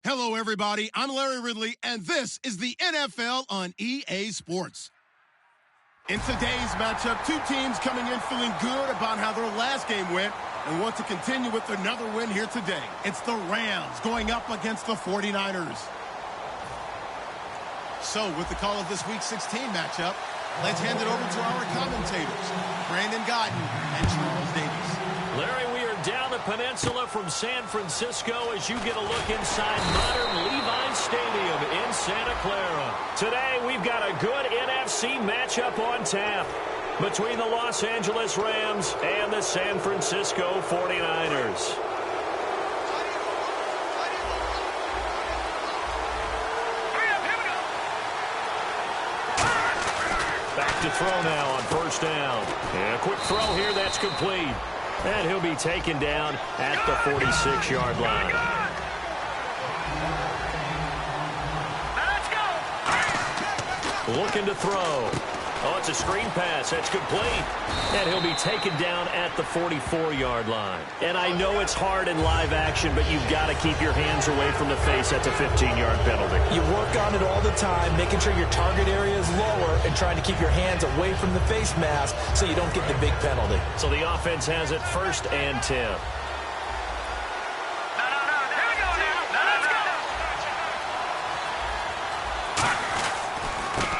Hello, everybody. I'm Larry Ridley, and this is the NFL on EA Sports. In today's matchup, two teams coming in feeling good about how their last game went and want to continue with another win here today. It's the Rams going up against the 49ers. So, with the call of this Week 16 matchup, let's hand it over to our commentators, Brandon Godden and Charles Davis. Larry, we are down the peninsula from San Francisco as you get a look inside modern Levi Stadium in Santa Clara. Today, we've got a good NFC matchup on tap between the Los Angeles Rams and the San Francisco 49ers. Back to throw now on first down. And a quick throw here that's complete. And he'll be taken down at the 46-yard line. Looking to throw. Oh, it's a screen pass. That's complete. And he'll be taken down at the 44-yard line. And I know it's hard in live action, but you've got to keep your hands away from the face. That's a 15-yard penalty. You work on it all the time, making sure your target area is lower and trying to keep your hands away from the face mask so you don't get the big penalty. So the offense has it 1st and 10.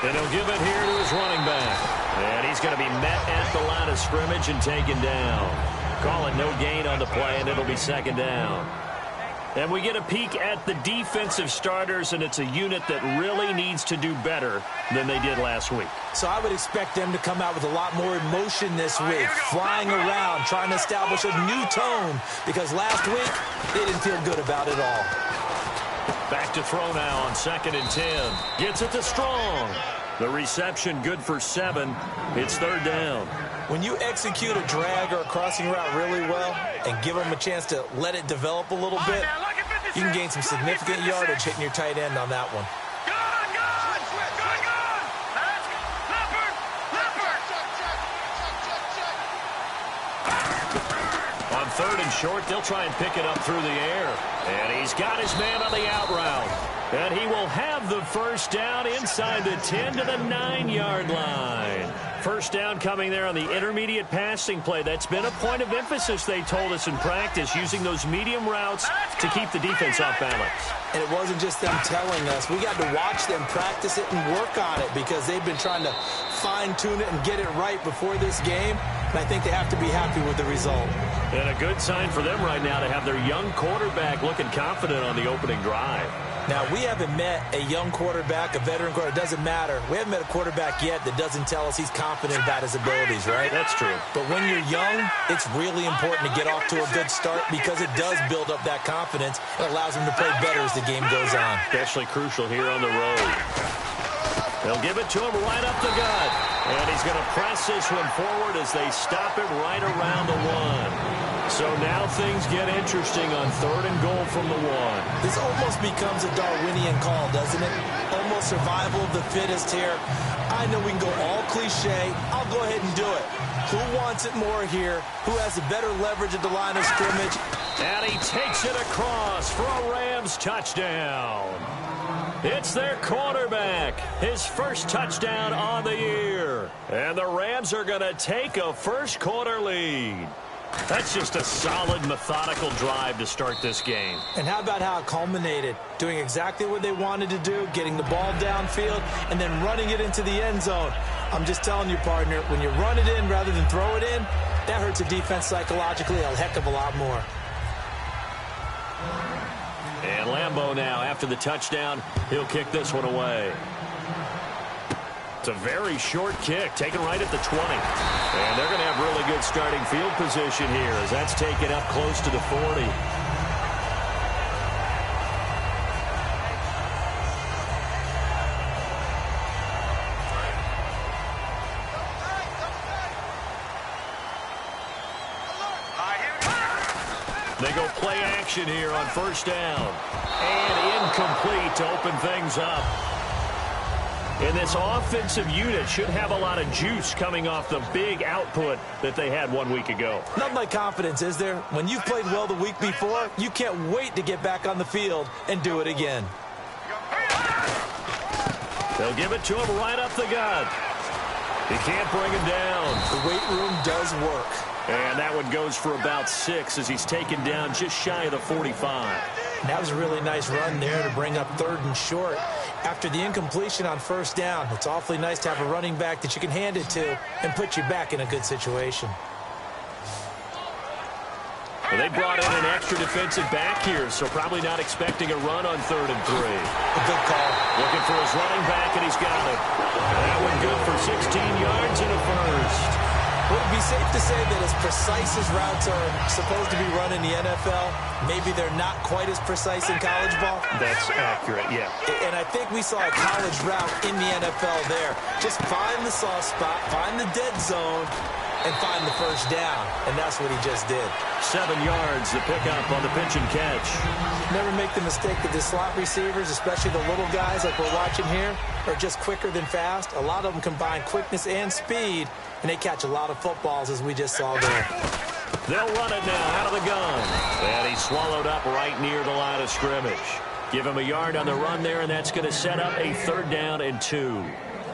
And he'll give it here to his running back. And he's going to be met at the line of scrimmage and taken down. Call it no gain on the play, and it'll be 2nd down. And we get a peek at the defensive starters, and it's a unit that really needs to do better than they did last week. So I would expect them to come out with a lot more emotion this week, flying around, trying to establish a new tone, because last week they didn't feel good about it all. Back to throw now on 2nd and 10. Gets it to Strong. The reception good for 7. It's 3rd down. When you execute a drag or a crossing route really well and give them a chance to let it develop a little bit, you can gain some significant yardage hitting your tight end on that one. On 3rd and short, they'll try and pick it up through the air. And he's got his man on the out route. And he will have the 1st down inside the 10 to the 9-yard line. 1st down coming there on the intermediate passing play. That's been a point of emphasis, they told us in practice, using those medium routes to keep the defense off balance. And it wasn't just them telling us. We got to watch them practice it and work on it because they've been trying to fine-tune it and get it right before this game. And I think they have to be happy with the result. And a good sign for them right now to have their young quarterback looking confident on the opening drive. Now, we haven't met a young quarterback, a veteran quarterback. It doesn't matter. We haven't met a quarterback yet that doesn't tell us he's confident about his abilities, right? That's true. But when you're young, it's really important to get off to a good start because it does build up that confidence. It allows him to play better as the game goes on. Especially crucial here on the road. They'll give it to him right up the gut. And he's going to press this one forward as they stop him right around the 1. So now things get interesting on 3rd and goal from the 1. This almost becomes a Darwinian call, doesn't it? Almost survival of the fittest here. I know we can go all cliche. I'll go ahead and do it. Who wants it more here? Who has the better leverage at the line of scrimmage? And he takes it across for a Rams touchdown. It's their quarterback, his 1st touchdown on the year. And the Rams are going to take a 1st quarter lead. That's just a solid, methodical drive to start this game. And how about how it culminated? Doing exactly what they wanted to do, getting the ball downfield, and then running it into the end zone. I'm just telling you, partner, when you run it in rather than throw it in, that hurts a defense psychologically a heck of a lot more. And Lambeau now, after the touchdown, he'll kick this one away. It's a very short kick, taken right at the 20. And they're going to have really good starting field position here as that's taken up close to the 40. They go play action here on 1st down. And incomplete to open things up. And this offensive unit should have a lot of juice coming off the big output that they had 1 week ago. Nothing like confidence, is there? When you've played well the week before, you can't wait to get back on the field and do it again. They'll give it to him right up the gut. He can't bring him down. The weight room does work. And that one goes for about 6 as he's taken down just shy of the 45. And that was a really nice run there to bring up 3rd and short. After the incompletion on 1st down, it's awfully nice to have a running back that you can hand it to and put you back in a good situation. Well, they brought in an extra defensive back here, so probably not expecting a run on 3rd and 3. A good call. Looking for his running back, and he's got it. That one good for 16 yards and a first. Would it be safe to say that as precise as routes are supposed to be run in the NFL, maybe they're not quite as precise in college ball? That's accurate, yeah. And I think we saw a college route in the NFL there. Just find the soft spot, find the dead zone, and find the 1st down. And that's what he just did. 7 yards to pick up on the pitch and catch. Never make the mistake that the slot receivers, especially the little guys like we're watching here, are just quicker than fast. A lot of them combine quickness and speed, and they catch a lot of footballs, as we just saw there. They'll run it now out of the gun. And he's swallowed up right near the line of scrimmage. Give him a yard on the run there, and that's going to set up a 3rd down and 2.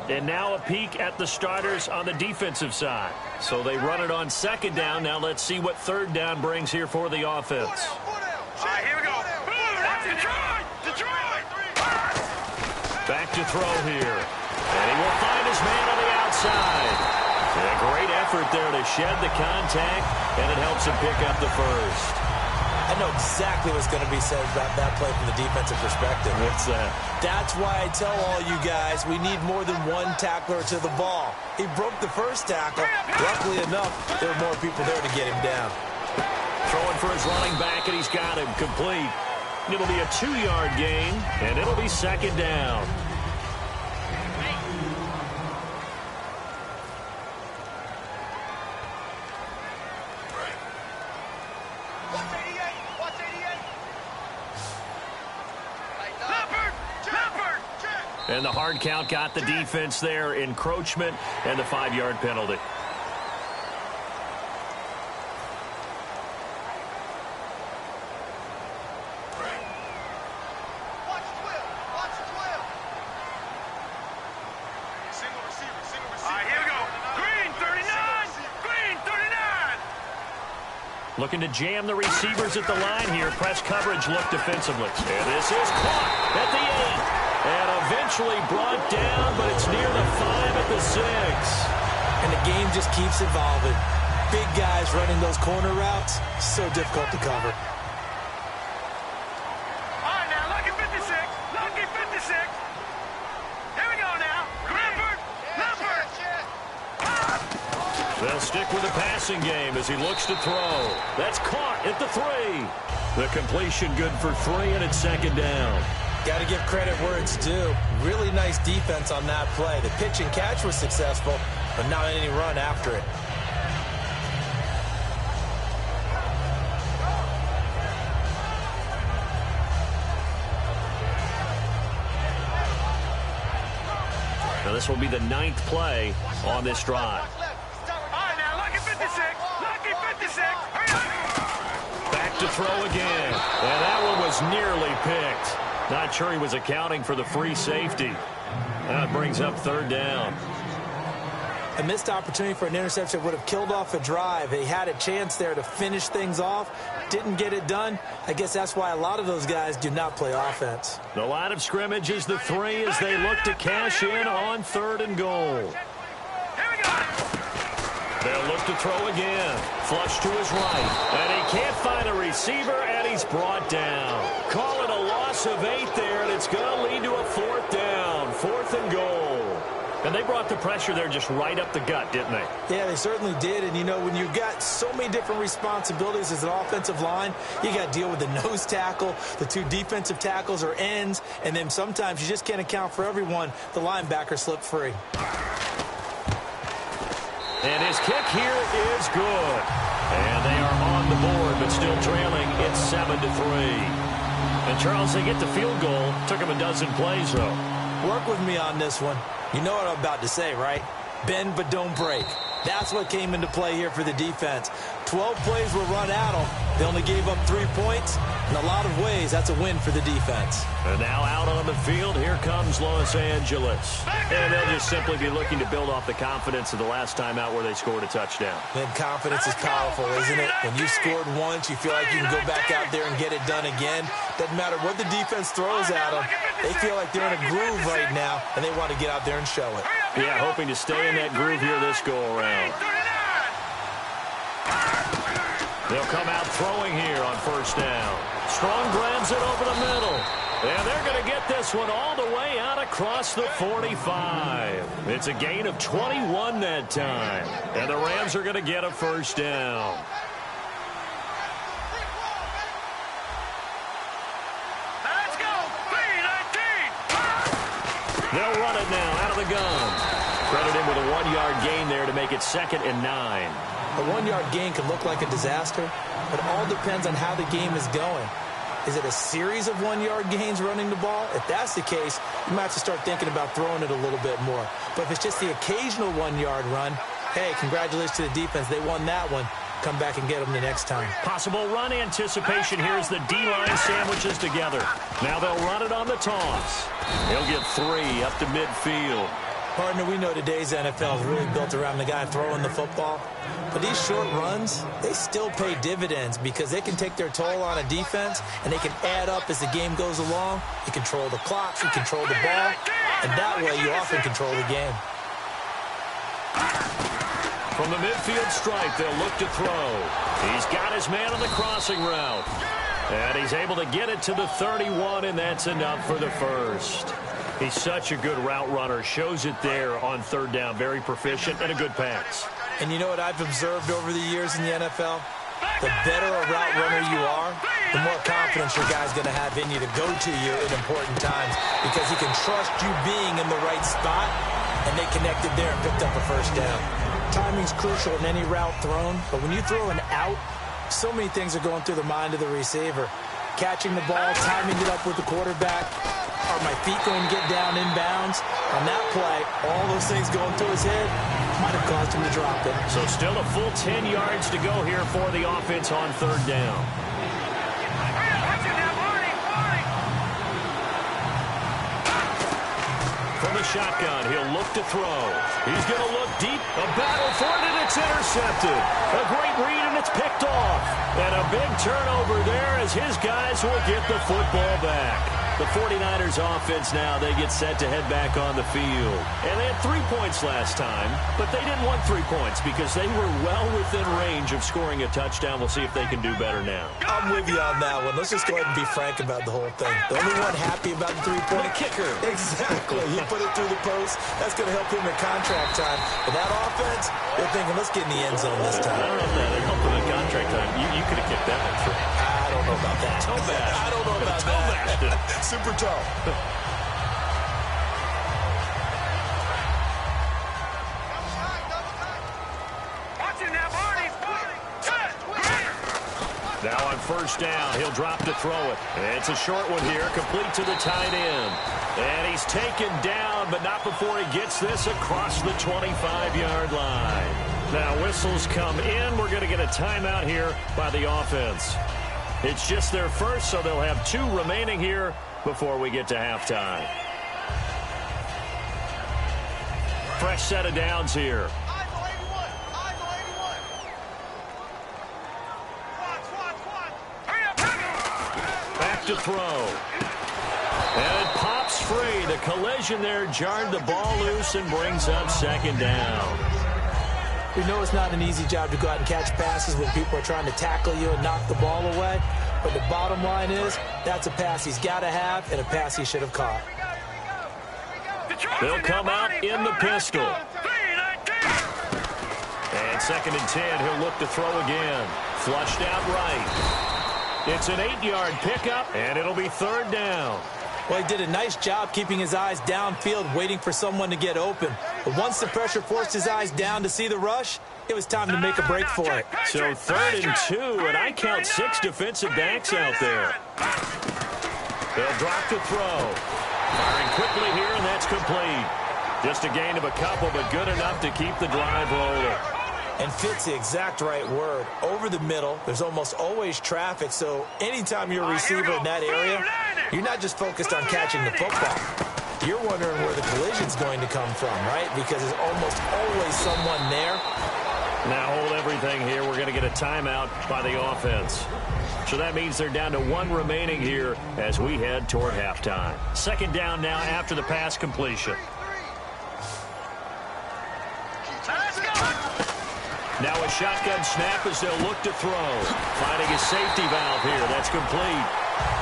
And now a peek at the starters on the defensive side. So they run it on 2nd down. Now let's see what 3rd down brings here for the offense. All right, here we go. Detroit! Back to throw here. And he will find his man on the outside. And a great effort there to shed the contact, and it helps him pick up the first. I know exactly what's going to be said about that play from the defensive perspective. What's that? That's why I tell all you guys we need more than one tackler to the ball. He broke the 1st tackle. Luckily enough, there were more people there to get him down. Throwing for his running back, and he's got him complete. It'll be a 2-yard gain, and it'll be 2nd down. And the hard count got the defense there. Encroachment and the 5-yard penalty. Looking to jam the receivers at the line here. Press coverage look defensively. And this is caught at the 8. And eventually brought down, but it's near the 5 at the 6. And the game just keeps evolving. Big guys running those corner routes, so difficult to cover. All right, now, lucky 56. Lucky 56. Here we go now. Leopard. They'll stick with the passing game as he looks to throw. That's caught at the 3. The completion good for 3, and it's 2nd down. Got to give credit where it's due. Really nice defense on that play. The pitch and catch was successful, but not any run after it. Now this will be the 9th play on this drive. All right, now, lucky 56. Lucky 56. Back to throw again. And that one was nearly picked. Not sure he was accounting for the free safety. That brings up 3rd down. A missed opportunity for an interception would have killed off a drive. He had a chance there to finish things off. Didn't get it done. I guess that's why a lot of those guys do not play offense. The line of scrimmage is the 3 as they look to cash in on 3rd and goal. Here we go. They'll look to throw again. Flush to his right. And he can't find a receiver, and he's brought down. Call it a loss of 8 there, and it's going to lead to a 4th down. 4th and goal. And they brought the pressure there just right up the gut, didn't they? Yeah, they certainly did. And, you know, when you've got so many different responsibilities as an offensive line, you got to deal with the nose tackle, the 2 defensive tackles or ends, and then sometimes you just can't account for everyone. The linebacker slipped free. And his kick here is good. And they are on the board, but still trailing. It's 7-3. And, Charles, they get the field goal. Took him a dozen plays, though. Work with me on this one. You know what I'm about to say, right? Bend but don't break. That's what came into play here for the defense. 12 plays were run at them. They only gave up 3 points. In a lot of ways, that's a win for the defense. And now out on the field, here comes Los Angeles. And they'll just simply be looking to build off the confidence of the last time out where they scored a touchdown. Man, confidence is powerful, isn't it? When you scored once, you feel like you can go back out there and get it done again. Doesn't matter what the defense throws at them. They feel like they're in a groove right now, and they want to get out there and show it. Yeah, hoping to stay in that groove here this go-around. They'll come out throwing here on first down. Strong grabs it over the middle. And they're going to get this one all the way out across the 45. It's a gain of 21 that time. And the Rams are going to get a first down. Let's go. 3-19. They'll run it now out of the gun. Credit him with a 1-yard gain there to make it 2nd and 9. A 1-yard gain can look like a disaster, but it all depends on how the game is going. Is it a series of 1-yard gains running the ball? If that's the case, you might have to start thinking about throwing it a little bit more. But if it's just the occasional 1-yard run, hey, congratulations to the defense. They won that one. Come back and get them the next time. Possible run anticipation here as the D-line sandwiches together. Now they'll run it on the toss. He'll get 3 up to midfield. Partner, we know today's NFL is really built around the guy throwing the football. But these short runs, they still pay dividends because they can take their toll on a defense, and they can add up as the game goes along. You control the clock, you control the ball, and that way you often control the game. From the midfield stripe, they'll look to throw. He's got his man on the crossing route. And he's able to get it to the 31, and that's enough for the first. He's such a good route runner. Shows it there on 3rd down. Very proficient and a good pass. And you know what I've observed over the years in the NFL? The better a route runner you are, the more confidence your guy's going to have in you to go to you in important times because he can trust you being in the right spot, and they connected there and picked up a first down. Timing's crucial in any route thrown, but when you throw an out, so many things are going through the mind of the receiver. Catching the ball, timing it up with the quarterback. Are my feet going to get down inbounds? On that play, all those things going through his head might have caused him to drop it. So still a full 10 yards to go here for the offense on 3rd down. From the shotgun, he'll look to throw. He's going to look deep. A battle for it, and it's intercepted. A great read, and it's picked off. And a big turnover there as his guys will get the football back. The 49ers offense now, they get set to head back on the field. And they had 3 points last time, but they didn't want 3 points because they were well within range of scoring a touchdown. We'll see if they can do better now. I'm with you on that one. Let's just go ahead and be frank about the whole thing. The only one happy about the 3-point kicker. Exactly. He put it through the post. That's going to help him in contract time. But that offense, they're thinking, let's get in the end zone this time. I don't know if that helped him in contract time. You could have kicked that one through. I don't know about that. Toe bash. I don't know about Toe that. bashed. Super toe. Now on first down, he'll drop to throw it. And it's a short one here, complete to the tight end. And he's taken down, but not before he gets this across the 25-yard line. Now whistles come in. We're going to get a timeout here by the offense. It's just their first, so they'll have 2 remaining here before we get to halftime. Fresh set of downs here. Back to throw. And it pops free. The collision there jarred the ball loose and brings up 2nd down. We know it's not an easy job to go out and catch passes when people are trying to tackle you and knock the ball away. But the bottom line is, that's a pass he's got to have and a pass he should have caught. They'll come out in the pistol. And 2nd and 10, he'll look to throw again. Flushed out right. It's an 8-yard pickup, and it'll be 3rd down. Well, he did a nice job keeping his eyes downfield, waiting for someone to get open. But once the pressure forced his eyes down to see the rush, it was time to make a break for it. So 3rd and 2, and I count 6 defensive backs out there. They'll drop to throw. Firing quickly here, and that's complete. Just a gain of a couple, but good enough to keep the drive rolling. And fits the exact right word. Over the middle, there's almost always traffic, so anytime you're a receiver in that area, you're not just focused on catching the football. You're wondering where the collision's going to come from, right? Because there's almost always someone there. Now hold everything here. We're going to get a timeout by the offense. So that means they're down to 1 remaining here as we head toward halftime. Second down now after the pass completion. Now a shotgun snap as they'll look to throw. Finding a safety valve here. That's complete.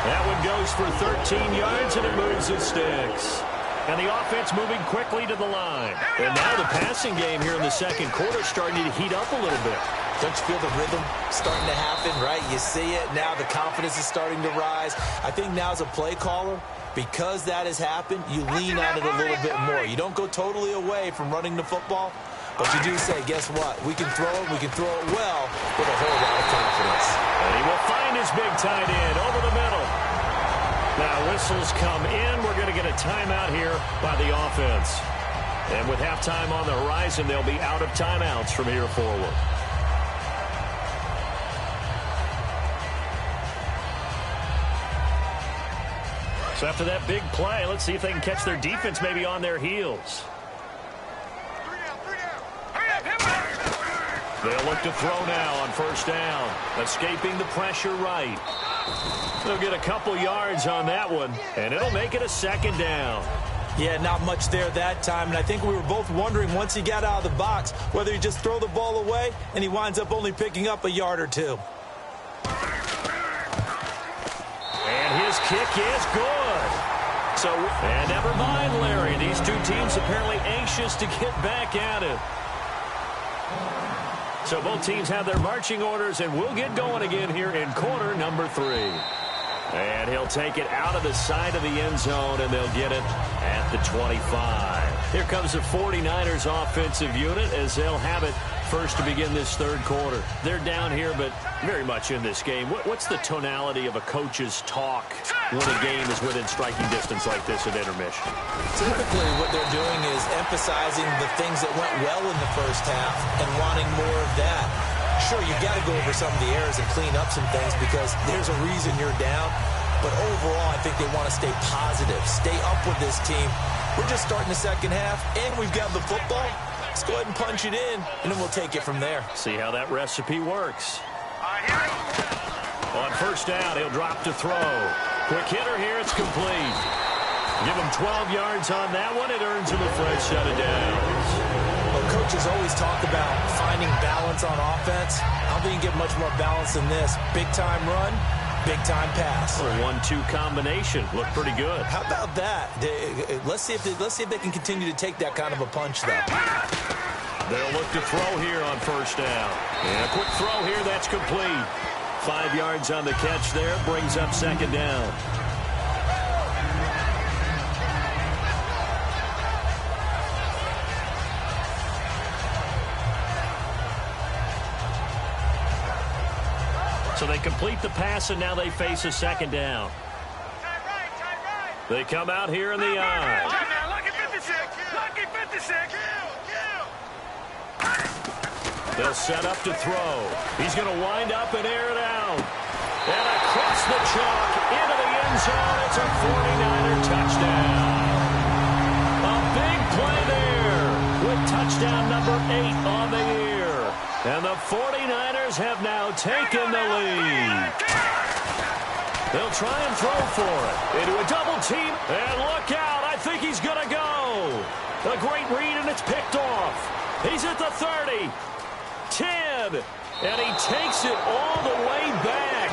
That one goes for 13 yards, and it moves and sticks. And the offense moving quickly to the line. And now the passing game here in the second quarter starting to heat up a little bit. Don't you feel the rhythm starting to happen, right? You see it. Now the confidence is starting to rise. I think now as a play caller, because that has happened, you lean on it a little bit more. You don't go totally away from running the football, but you do say, guess what? We can throw it well with a whole lot of confidence. And he will find his big tight end over the middle. Now whistles come in. We're going to get a timeout here by the offense. And with halftime on the horizon, they'll be out of timeouts from here forward. So after that big play, let's see if they can catch their defense maybe on their heels. They'll look to throw now on first down. Escaping the pressure right. They'll get a couple yards on that one, and it'll make it a second down. Yeah, not much there that time, and I think we were both wondering once he got out of the box whether he just throw the ball away, and he winds up only picking up a yard or two. And his kick is good. So, and never mind, Larry. These two teams apparently anxious to get back at it. So both teams have their marching orders, and we'll get going again here in quarter number 3. And he'll take it out of the side of the end zone, and they'll get it at the 25. Here comes the 49ers offensive unit as they'll have it first to begin this third quarter. They're down here, but very much in this game. What's the tonality of a coach's talk when a game is within striking distance like this at intermission? Typically what they're doing is emphasizing the things that went well in the first half and wanting more of that. Sure, you've got to go over some of the errors and clean up some things because there's a reason you're down. But overall, I think they want to stay positive, stay up with this team. We're just starting the second half, and we've got the football. Let's go ahead and punch it in, and then we'll take it from there. See how that recipe works. On first down, he'll drop to throw. Quick hitter here, it's complete. Give him 12 yards on that one. It earns him a fresh set of downs. Well, coaches always talk about finding balance on offense. I don't think you get much more balance than this. Big-time run, big-time pass. A 1-2 combination. Looked pretty good. How about that? Let's see if they can continue to take that kind of a punch, though. They'll look to throw here on first down. And a quick throw here, that's complete. 5 yards on the catch there, brings up second down. So they complete the pass, and now they face a second down. They come out here in the eye. Lucky 56. Lucky 56. They'll set up to throw. He's going to wind up and air it out. And across the chalk into the end zone. It's a 49er touchdown. A big play there with touchdown number 8 on the year. And the 49ers have now taken the lead. They'll try and throw for it. Into a double team. And look out. I think he's going to go. A great read, and it's picked off. He's at the 30. 10. And he takes it all the way back.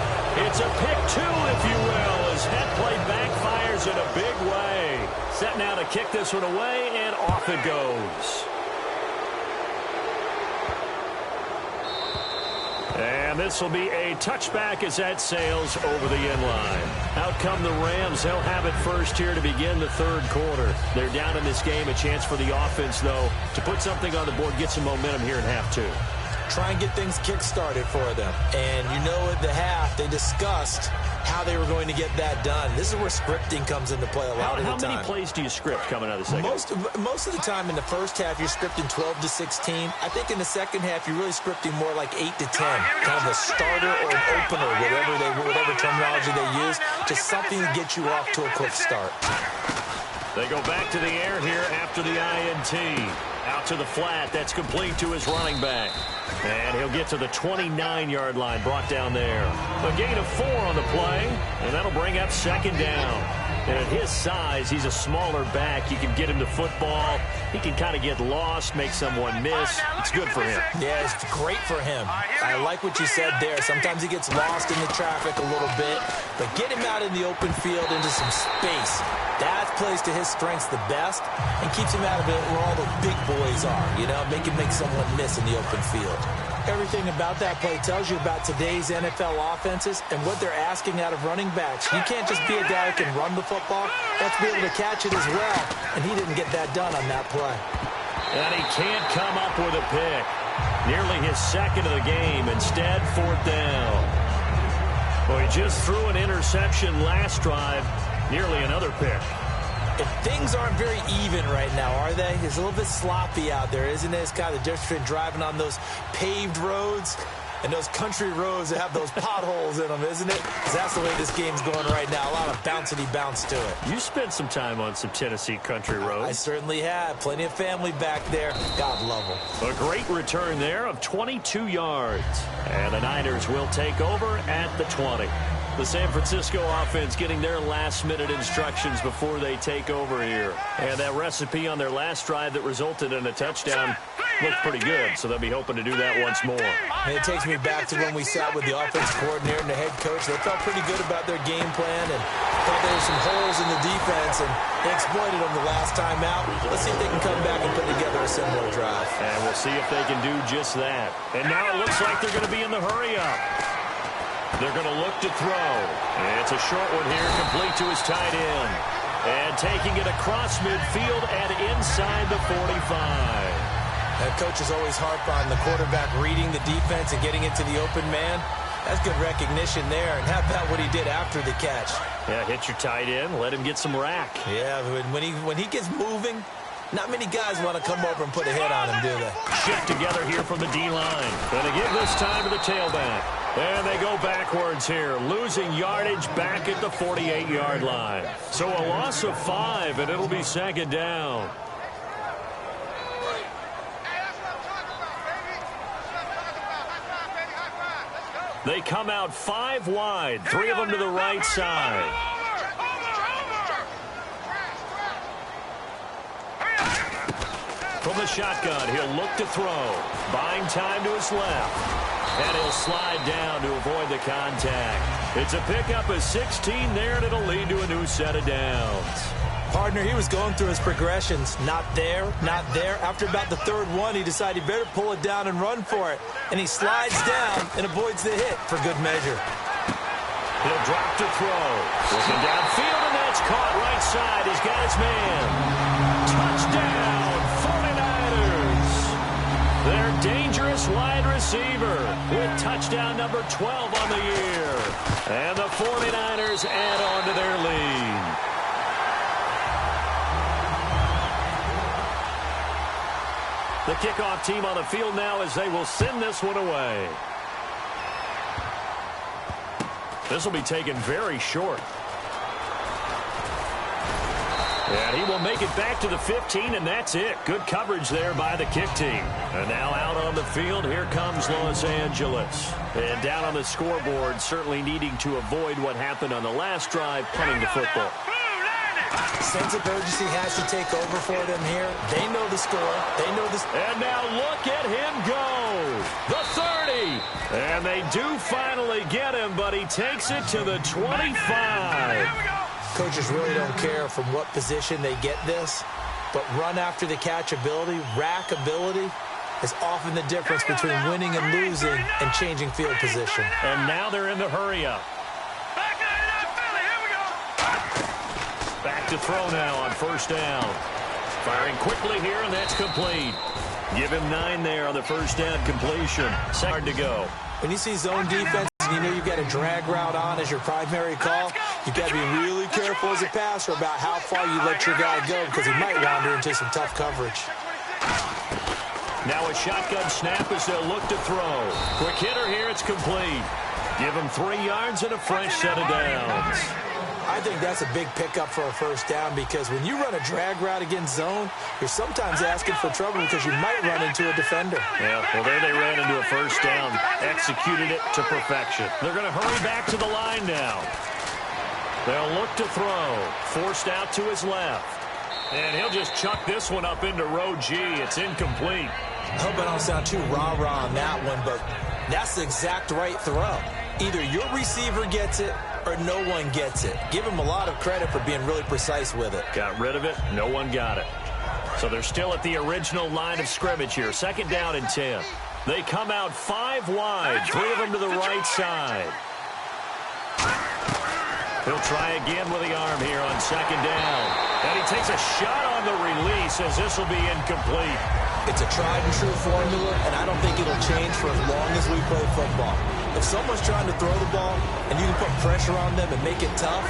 It's a pick 2, if you will, as head play backfires in a big way. Set now to kick this one away, and off it goes. And this will be a touchback as that sails over the end line. Out come the Rams. They'll have it first here to begin the third quarter. They're down in this game. A chance for the offense, though, to put something on the board, get some momentum here in half 2. try and get things kick-started for them. And you know at the half, they discussed how they were going to get that done. This is where scripting comes into play a lot of the time. How many plays do you script coming out of the second? Most of the time in the first half, you're scripting 12 to 16. I think in the second half, you're really scripting more like 8 to 10. Kind of a starter or an opener, whatever terminology they use. Just something to get you off to a quick start. They go back to the air here after the INT. Out to the flat. That's complete to his running back. And he'll get to the 29-yard line, brought down there. A gain of 4 on the play, and that'll bring up second down. And at his size, he's a smaller back. You can get him to football. He can kind of get lost, make someone miss. It's good for him. Yeah, it's great for him. I like what you said there. Sometimes he gets lost in the traffic a little bit, but get him out in the open field into some space. That plays to his strengths the best and keeps him out of it where all the big boys are, make someone miss in the open field. Everything about that play tells you about today's NFL offenses and what they're asking out of running backs. You can't just be a guy who can run the football. You have to be able to catch it as well, and he didn't get that done on that play. And he can't come up with a pick. Nearly his second of the game. Instead, 4th down. Well, he just threw an interception last drive. Nearly another pick. Things aren't very even right now, are they? It's a little bit sloppy out there, isn't it? It's kind of the difference between driving on those paved roads and those country roads that have those potholes in them, isn't it? Because that's the way this game's going right now. A lot of bouncy bounce to it. You spent some time on some Tennessee country roads. I certainly have. Plenty of family back there. God love them. A great return there of 22 yards. And the Niners will take over at the 20. The San Francisco offense getting their last-minute instructions before they take over here. And that recipe on their last drive that resulted in a touchdown looked pretty good, so they'll be hoping to do that once more. And it takes me back to when we sat with the offensive coordinator and the head coach. They felt pretty good about their game plan and thought there were some holes in the defense, and they exploited them the last time out. Let's see if they can come back and put together a similar drive. And we'll see if they can do just that. And now it looks like they're going to be in the hurry-up. They're going to look to throw. It's a short one here, complete to his tight end. And taking it across midfield and inside the 45. That coach is always harp on the quarterback reading the defense and getting it to the open man. That's good recognition there. And how about what he did after the catch? Yeah, hit your tight end, let him get some rack. Yeah, when he gets moving, not many guys want to come over and put a hit on him, do they? Shift together here from the D-line. Going to give this time to the tailback. And they go backwards here, losing yardage back at the 48-yard line. So a loss of 5, and it'll be second down. They come out 5 wide, 3 of them to the right side. From the shotgun, he'll look to throw. Buying time to his left. And he'll slide down to avoid the contact. It's a pickup of 16 there, and it'll lead to a new set of downs. Partner, he was going through his progressions. Not there, not there. After about the third one, he decided he better pull it down and run for it. And he slides down and avoids the hit for good measure. He'll drop to throw. Looking downfield, and that's caught right side. He's got his man. Touchdown, 49ers. Their dangerous wide receiver with touchdown number 12 on the year. And the 49ers add on to their lead. The kickoff team on the field now as they will send this one away. This will be taken very short. And he will make it back to the 15, and that's it. Good coverage there by the kick team. And now out on the field, here comes Los Angeles. And down on the scoreboard, certainly needing to avoid what happened on the last drive, punting the football. Sense of urgency has to take over for them here. They know the score. They know the... And now look at him go. The 30. And they do finally get him, but he takes it to the 25. Coaches really don't care from what position they get this, but run after the catch ability, rack ability, is often the difference between winning and losing and changing field position. And now they're in the hurry-up. Back to throw now on first down. Firing quickly here, and that's complete. Give him 9 there on the first down completion. Hard to go. When you see zone defense and you know you've got a drag route on as your primary call, you've got to be really careful as a passer about how far you let your guy go because he might wander into some tough coverage. Now a shotgun snap as they'll look to throw. Quick hitter here, it's complete. Give him 3 yards and a fresh set of downs. I think that's a big pickup for a first down because when you run a drag route against zone, you're sometimes asking for trouble because you might run into a defender. Yeah, well, there they ran into a first down, executed it to perfection. They're going to hurry back to the line now. They'll look to throw. Forced out to his left. And he'll just chuck this one up into row G. It's incomplete. I hope I don't sound too rah-rah on that one, but that's the exact right throw. Either your receiver gets it or no one gets it. Give him a lot of credit for being really precise with it. Got rid of it. No one got it. So they're still at the original line of scrimmage here. 2nd down and 10. They come out 5 wide. 3 of them to the right side. He'll try again with the arm here on 2nd down. And he takes a shot on the release as this will be incomplete. It's a tried-and-true formula, and I don't think it'll change for as long as we play football. If someone's trying to throw the ball and you can put pressure on them and make it tough,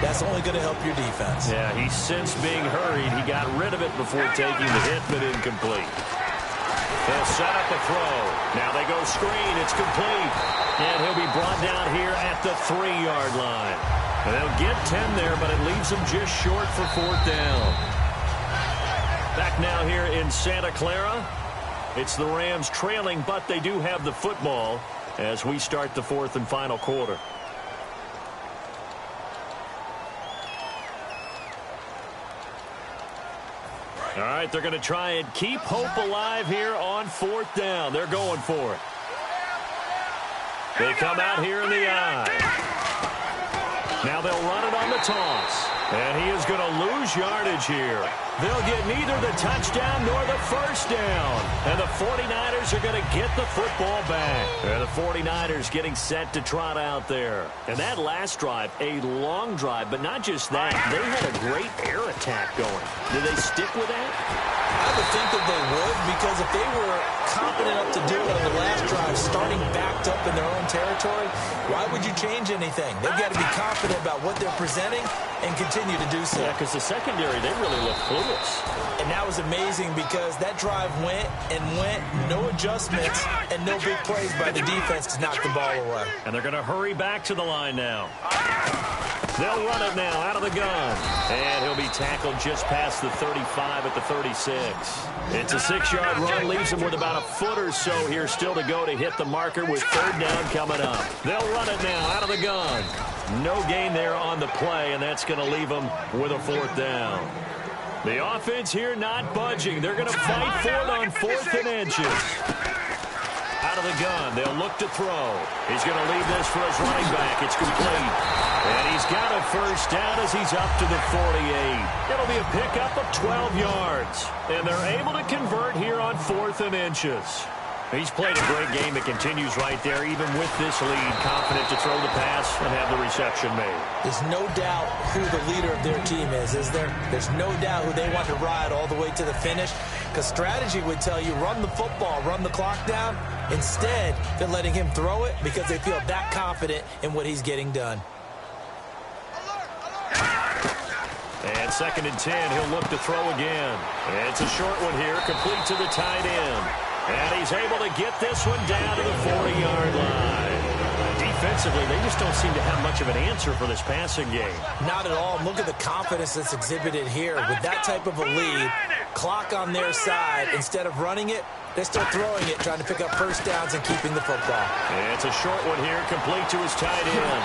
that's only going to help your defense. Yeah, he's since being hurried. He got rid of it before taking the hit, but incomplete. They'll set up a throw. Now they go screen. It's complete. And he'll be brought down here at the 3-yard line. And they'll get 10 there, but it leaves them just short for 4th down. Back now here in Santa Clara. It's the Rams trailing, but they do have the football as we start the 4th and final quarter. All right, they're going to try and keep hope alive here on 4th down. They're going for it. They come out here in the eye. Now they'll run it on the toss. And he is going to lose yardage here. They'll get neither the touchdown nor the first down. And the 49ers are going to get the football back. And the 49ers getting set to trot out there. And that last drive, a long drive, but not just that. They had a great air attack going. Did they stick with that? I would think that they would, because if they were confident enough to do it on the last drive, starting backed up in their own territory, why would you change anything? They've got to be confident about what they're presenting and continue to do so. Yeah, because the secondary, they really look clueless. And that was amazing because that drive went and went, no adjustments, and no big plays by the defense to knock the ball away. And they're going to hurry back to the line now. They'll run it now out of the gun. And he'll be tackled just past the 35 at the 36. It's a 6-yard run, leaves him with about a foot or so here still to go to hit the marker with 3rd down coming up. They'll run it now out of the gun. No gain there on the play, and that's going to leave them with a 4th down. The offense here not budging. They're going to fight for it on 4th and inches. Out of the gun, they'll look to throw. He's going to leave this for his running back. It's complete. And he's got a first down as he's up to the 48. It'll be a pickup of 12 yards. And they're able to convert here on 4th and inches. He's played a great game. It continues right there, even with this lead. Confident to throw the pass and have the reception made. There's no doubt who the leader of their team is there? There's no doubt who they want to ride all the way to the finish. Because strategy would tell you, run the football, run the clock down. Instead, they're letting him throw it because they feel that confident in what he's getting done. And 2nd and 10, he'll look to throw again. And it's a short one here, complete to the tight end. And he's able to get this one down to the 40-yard line. Defensively, they just don't seem to have much of an answer for this passing game. Not at all. Look at the confidence that's exhibited here. With that type of a lead, clock on their side, instead of running it, they're still throwing it, trying to pick up first downs and keeping the football. And it's a short one here, complete to his tight end.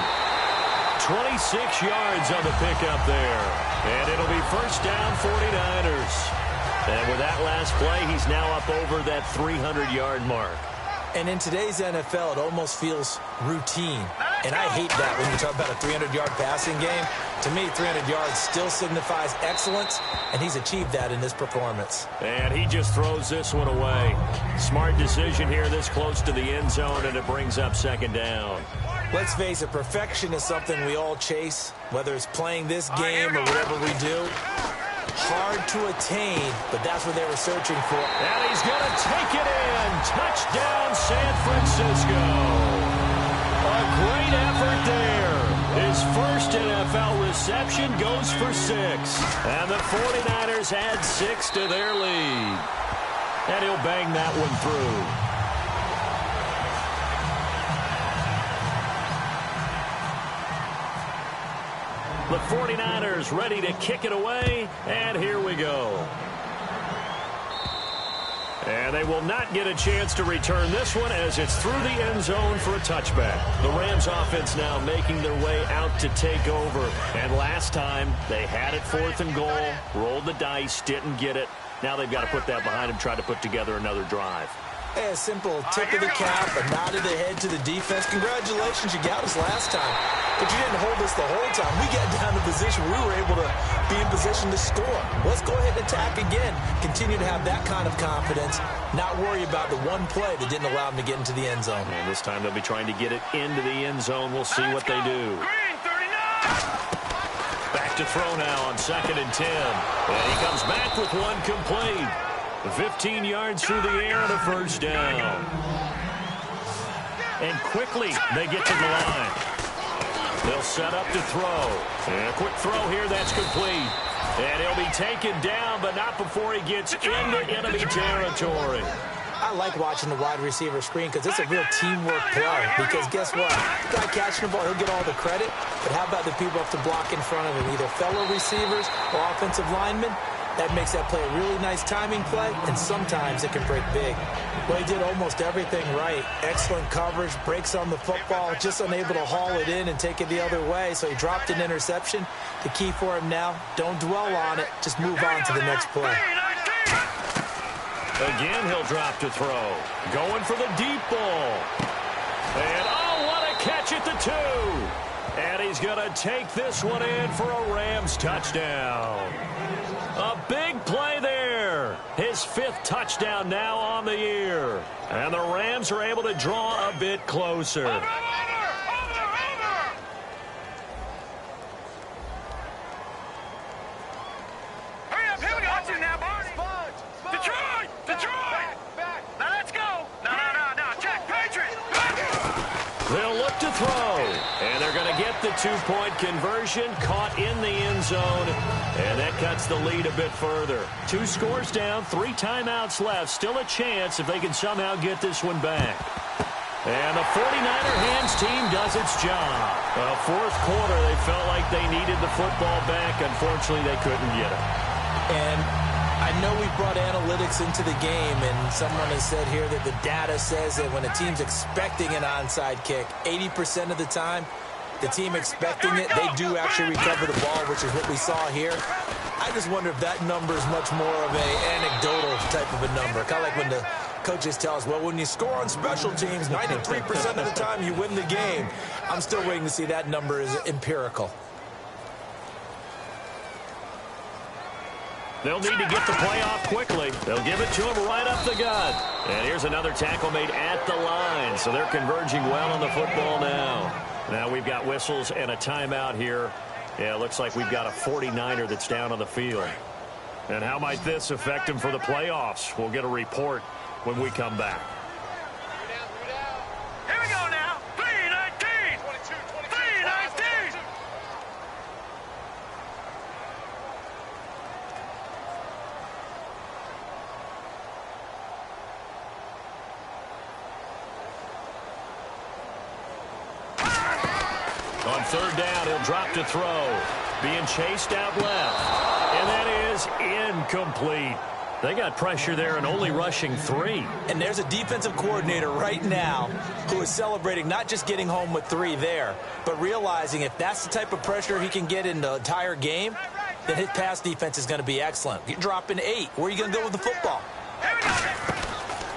26 yards on the pickup there. And it'll be first down 49ers. And with that last play, he's now up over that 300-yard mark. And in today's NFL, it almost feels routine. And I hate that when you talk about a 300-yard passing game. To me, 300 yards still signifies excellence, and he's achieved that in this performance. And he just throws this one away. Smart decision here this close to the end zone, and it brings up 2nd down. Let's face it, perfection is something we all chase, whether it's playing this game or whatever we do. Hard to attain, but that's what they were searching for. And he's going to take it in. Touchdown, San Francisco. A great effort there. His first NFL reception goes for 6. And the 49ers add 6 to their lead. And he'll bang that one through. The 49ers ready to kick it away, and here we go. And they will not get a chance to return this one as it's through the end zone for a touchback. The Rams offense now making their way out to take over. And last time, they had it 4th and goal, rolled the dice, didn't get it. Now they've got to put that behind them, try to put together another drive. Hey, a simple tip of the cap, a nod of the head to the defense. Congratulations, you got us last time. But you didn't hold us the whole time. We got down to position where we were able to be in position to score. Let's go ahead and attack again. Continue to have that kind of confidence. Not worry about the one play that didn't allow them to get into the end zone. And this time they'll be trying to get it into the end zone. We'll see what they do. Back to throw now on 2nd and 10. And he comes back with one complete. 15 yards through the air and a first down. And quickly they get to the line. They'll set up to throw. And a quick throw here, that's complete. And he'll be taken down, but not before he gets into enemy territory. I like watching the wide receiver screen because it's a real teamwork play. Because guess what? The guy catching the ball, he'll get all the credit. But how about the people have to block in front of him, either fellow receivers or offensive linemen? That makes that play a really nice timing play, and sometimes it can break big. Well, he did almost everything right. Excellent coverage, breaks on the football, just unable to haul it in and take it the other way, so he dropped an interception. The key for him now, don't dwell on it, just move on to the next play. Again, he'll drop to throw. Going for the deep ball. And, oh, what a catch at the 2. And he's going to take this one in for a Rams touchdown. A big play there. His 5th touchdown now on the year. And the Rams are able to draw a bit closer. Over. Hurry up, here we go. Watch it now, Barney. Detroit. Back. Now let's go. No. Check, Patriots. They'll look to throw. And they're going to get the 2-point conversion, caught in the end zone. And that cuts the lead a bit further. 2 scores down, 3 timeouts left. Still a chance if they can somehow get this one back. And the 49er hands team does its job. 4th quarter, they felt like they needed the football back. Unfortunately, they couldn't get it. And I know we brought analytics into the game, and someone has said here that the data says that when a team's expecting an onside kick, 80% of the time, the team expecting it, they do actually recover the ball, which is what we saw here. I just wonder if that number is much more of an anecdotal type of a number. Kind of like when the coaches tell us, well, when you score on special teams, 93% of the time you win the game. I'm still waiting to see that number is empirical. They'll need to get the play off quickly. They'll give it to him right up the gut. And here's another tackle made at the line. So they're converging well on the football now. Now we've got whistles and a timeout here. Yeah, it looks like we've got a 49er that's down on the field. And how might this affect him for the playoffs? We'll get a report when we come back. Here we go now. 3-19. 3-19. On 3rd down, he'll drop to throw. Being chased out left. And that is incomplete. They got pressure there and only rushing 3. And there's a defensive coordinator right now who is celebrating not just getting home with 3 there, but realizing if that's the type of pressure he can get in the entire game, then his pass defense is going to be excellent. You're dropping 8. Where are you going to go with the football?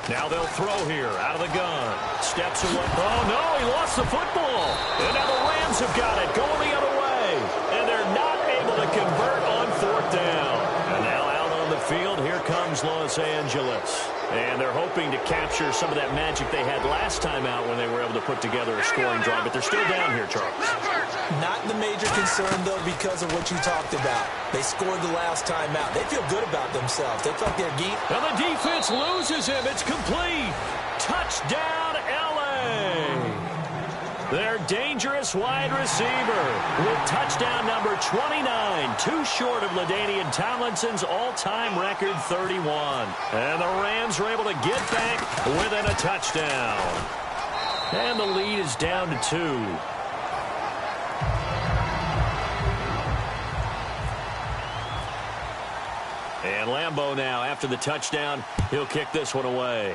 Now they'll throw here out of the gun. Steps away. Oh, no, he lost the football. And now the Rams have got it going the other way. And they're not able to convert on 4th down. And now out on the field, here comes Los Angeles. And they're hoping to capture some of that magic they had last time out when they were able to put together a scoring drive. But they're still down here, Charles. Not the major concern, though, because of what you talked about. They scored the last time out. They feel good about themselves. They felt their geek. Now the defense loses him. It's complete. Touchdown, L.A. Their dangerous wide receiver with touchdown number 29, too short of LaDainian Tomlinson's all-time record 31. And the Rams are able to get back within a touchdown. And the lead is down to 2. And Lambeau now, after the touchdown, he'll kick this one away.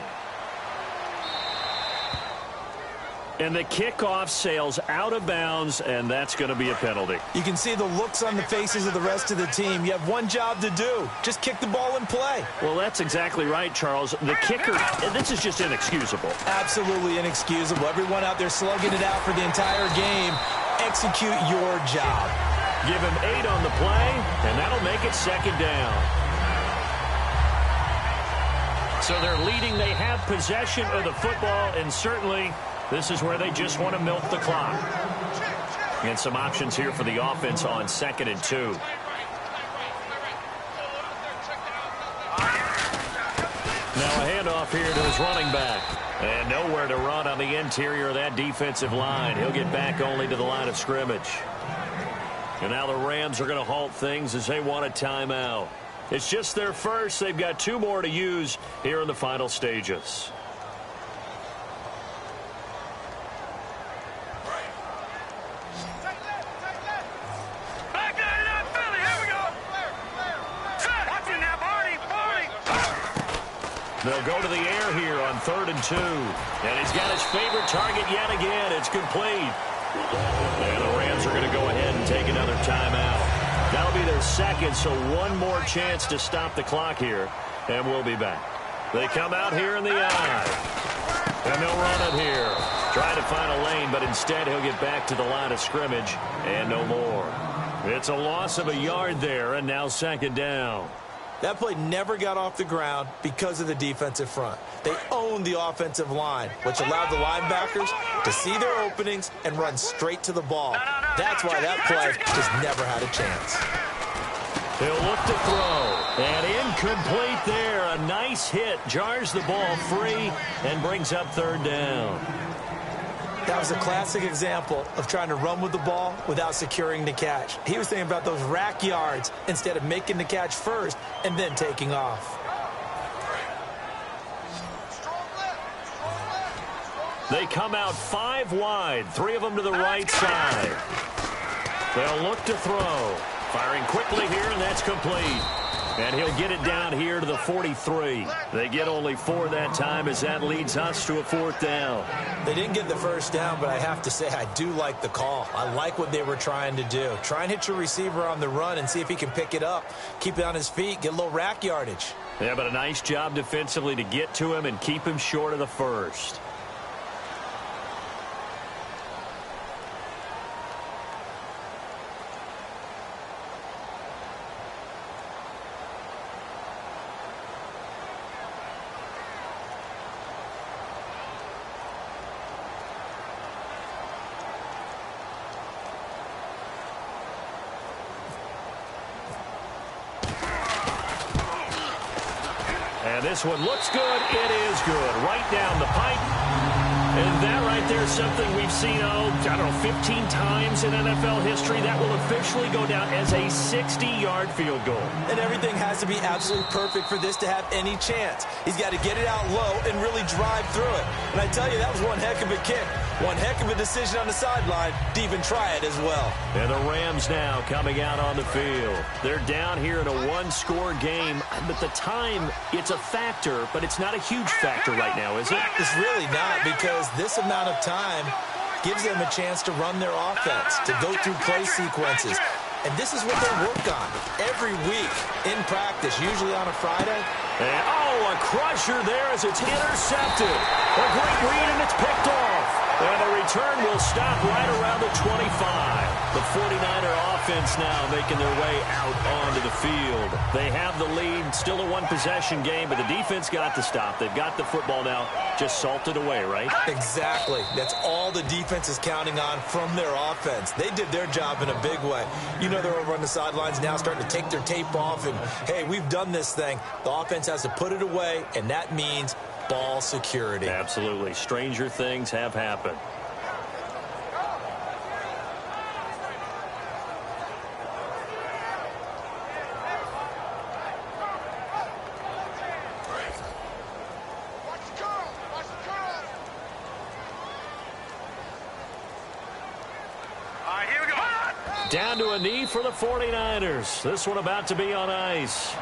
And the kickoff sails out of bounds, and that's going to be a penalty. You can see the looks on the faces of the rest of the team. You have one job to do. Just kick the ball and play. Well, that's exactly right, Charles. The kicker, this is just inexcusable. Absolutely inexcusable. Everyone out there slugging it out for the entire game. Execute your job. Give him 8 on the play, and that'll make it second down. So they're leading. They have possession of the football, and certainly this is where they just want to milk the clock. And some options here for the offense on 2nd and 2. Now a handoff here to his running back. And nowhere to run on the interior of that defensive line. He'll get back only to the line of scrimmage. And now the Rams are going to halt things as they want a timeout. It's just their first. They've got 2 more to use here in the final stages. They'll go to the air here on 3rd and 2. And he's got his favorite target yet again. It's complete. And the Rams are going to go ahead and take another timeout. That'll be their second, so one more chance to stop the clock here. And we'll be back. They come out here in the eye. And they'll run it here. Trying to find a lane, but instead he'll get back to the line of scrimmage. And no more. It's a loss of a yard there, and now second down. That play never got off the ground because of the defensive front. They owned the offensive line, which allowed the linebackers to see their openings and run straight to the ball. That's why that play just never had a chance. He'll look to throw. And incomplete there. A nice hit. Jars the ball free and brings up 3rd down. That was a classic example of trying to run with the ball without securing the catch. He was thinking about those rack yards instead of making the catch first and then taking off. They come out 5 wide, 3 of them to the right side. They'll look to throw. Firing quickly here, and that's complete. And he'll get it down here to the 43. They get only 4 that time as that leads us to a 4th down. They didn't get the first down, but I have to say I do like the call. I like what they were trying to do. Try and hit your receiver on the run and see if he can pick it up. Keep it on his feet, get a little rack yardage. Yeah, but a nice job defensively to get to him and keep him short of the first. And this one looks good. It is good. Right down the pipe. And that right there is something we've seen, I don't know, 15 times in NFL history. That will officially go down as a 60-yard field goal. And everything has to be absolutely perfect for this to have any chance. He's got to get it out low and really drive through it. And I tell you, that was one heck of a kick. One heck of a decision on the sideline to even try it as well. And the Rams now coming out on the field. They're down here in a 1-score game. But the time, it's a factor, but it's not a huge factor right now, is it? It's really not, because this amount of time gives them a chance to run their offense, to go through play sequences. And this is what they work on every week in practice, usually on a Friday. And, a crusher there as it's intercepted. A great read, and it's picked off. And the return will stop right around the 25. The 49er offense now making their way out onto the field. They have the lead, still a one-possession game, but the defense got the stop. They've got the football now, just salted away, right? Exactly. That's all the defense is counting on from their offense. They did their job in a big way. You know, they're over on the sidelines now starting to take their tape off, and, hey, we've done this thing. The offense has to put it away, and that means ball security. Absolutely. Stranger things have happened. Down to a knee for the 49ers. This one about to be on ice.